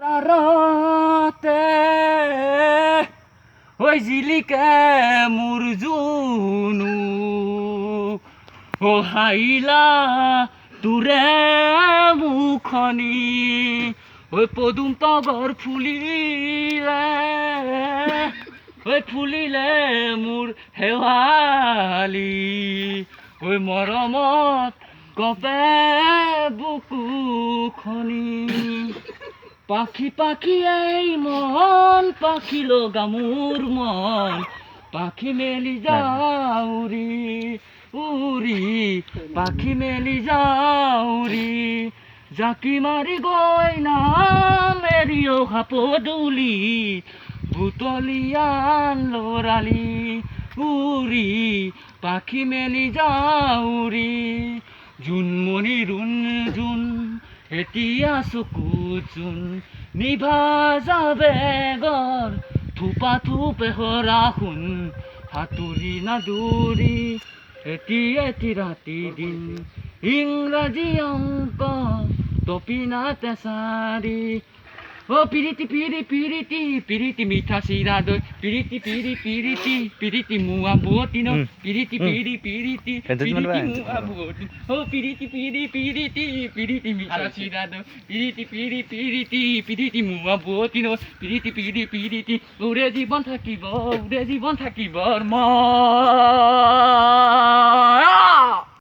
তারতে ওই জিলিকে মোৰ জুনু ও হাইলা তোৰে মুখনি ওই পদুম তগৰ ফুলিলে মোৰ হেৱালি ওই মৰমত কপে বুকুখনি পাখি পাখি এই মন পাখি লগা মোৰ মন পাখি মেলি যাউরি উৰি পাখি মেলি যাউরি জাকি মাৰি গৈ না মেৰি অহা পদূলি বুটলিয়ান লৰালি উৰি পাখি মেলি যাউরি জোনমণি ৰুণ এতিয়া চকু চোন নিভা যাবে গৰ থোপা থোপে হৰা শুন সাঁতুৰি নাদুৰি এটি ৰাতি দিন ইংৰাজী অংক টপিনা তেচাৰি ও পিৰিতি পিৰিতি মিঠা চিৰা দৈ পিৰিতি পিৰিতি মুৱা বুৱতিন পিৰিতি পিৰিতি মুৱা বুৱতিন ও পিৰিতি মিঠা চিৰা দৈ পিৰিতি মুৱা বুৱতিন পিৰিতি উৰে জীৱন থাকিব মই